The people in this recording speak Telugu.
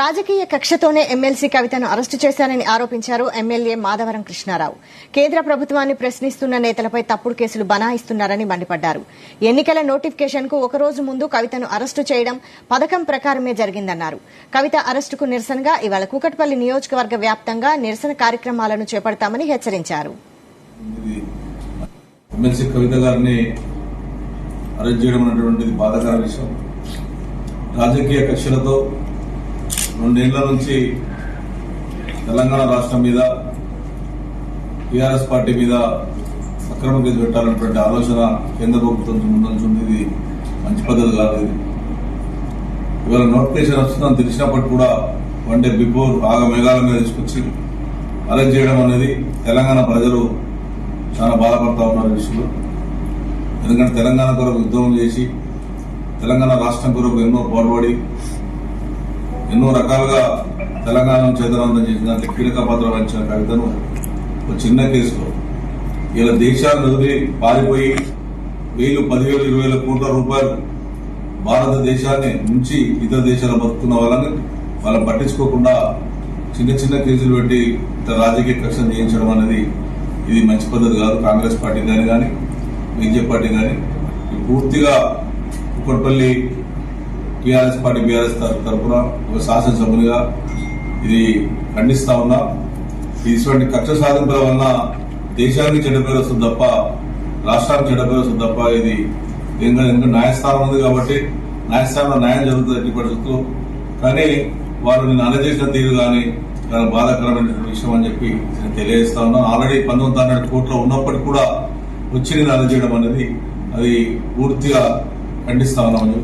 రాజకీయ కక్షతోనే ఎమ్మెల్సీ కవితను అరెస్టు చేశారని ఆరోపించారు ఎమ్మెల్యే మాధవరం కృష్ణారావు. కేంద్ర ప్రభుత్వాన్ని ప్రశ్నిస్తున్న నేతలపై తప్పుడు కేసులు బనాయిస్తున్నారని మండిపడ్డారు. ఎన్నికల నోటిఫికేషన్కు ఒకరోజు ముందు కవితను అరెస్టు చేయడం పథకం ప్రకారమే జరిగిందన్నారు. కవిత అరెస్టుకు నిరసనగా ఇవాళ కూకట్పల్లి నియోజకవర్గ వ్యాప్తంగా నిరసన కార్యక్రమాలను చేపడతామని హెచ్చరించారు. ఎమ్మెల్సీ కవిత గారిని అరెస్ట్ చేయడం అనేటువంటిది బాధాకర విషయం. రాజకీయ కక్షలతో 2 ఏళ్ల నుంచి తెలంగాణ రాష్ట్రం మీద టీఆర్ఎస్ పార్టీ మీద అక్రమ కేసు పెట్టాలన్నటువంటి ఆలోచన కేంద్ర ప్రభుత్వం ముందుంది. ఇది మంచి పద్ధతి కాదు. ఇది ఇవాళ నోటిఫికేషన్ వస్తుందని తెలిసినప్పటికీ కూడా 1 డే బిఫోర్ మేఘాల మీద తీసుకొచ్చి అరెస్ట్ చేయడం అనేది తెలంగాణ ప్రజలు చాలా బాధపడతా ఉన్నారు విషయంలో. ఎందుకంటే తెలంగాణ కొరకు ఉద్యమం చేసి తెలంగాణ రాష్ట్రం కొరకు ఎన్నో పోరాడి ఎన్నో రకాలుగా తెలంగాణను చేతనందం చేసిన దాంట్లో కీలక పాత్ర వహించిన కవితను ఒక చిన్న కేసులో ఇలా దేశాలను వదిలి పారిపోయి 1000, 10,000, 20,000 కోట్ల రూపాయలు భారతదేశాన్ని నుంచి ఇతర దేశాలు బతుకున్న వాళ్ళని పట్టించుకోకుండా చిన్న కేసులు పెట్టి ఇతర రాజకీయ కక్షలు చేయించడం అనేది ఇది మంచి పద్ధతి కాదు. కాంగ్రెస్ పార్టీ కానీ బీజేపీ పార్టీ కానీ పూర్తిగా కూకట్పల్లి టీఆర్ఎస్ పార్టీ బీఆర్ఎస్ తరఫున ఒక శాసనసభ్యునిగా ఇది ఖండిస్తా ఉన్నా. ఇటువంటి కక్ష సాధింపుల వలన దేశానికి చెడ్డ పేరు వస్తుంది తప్ప రాష్ట్రానికి చెడ్డ పేరు వస్తుంది తప్ప ఇది ఎందుకంటే న్యాయస్థానం ఉంది కాబట్టి న్యాయస్థానంలో న్యాయం జరుగుతుంది ఎట్టి పరిస్థితులు. కానీ వాళ్ళు నేను అందజేసిన తీరు కానీ చాలా బాధాకరమైన విషయం అని చెప్పి నేను తెలియజేస్తా ఉన్నాను. ఆల్రెడీ 1900 కోట్లు ఉన్నప్పటికీ కూడా వచ్చి నేను అందజేయడం అనేది అది పూర్తిగా ఖండిస్తా ఉన్నామని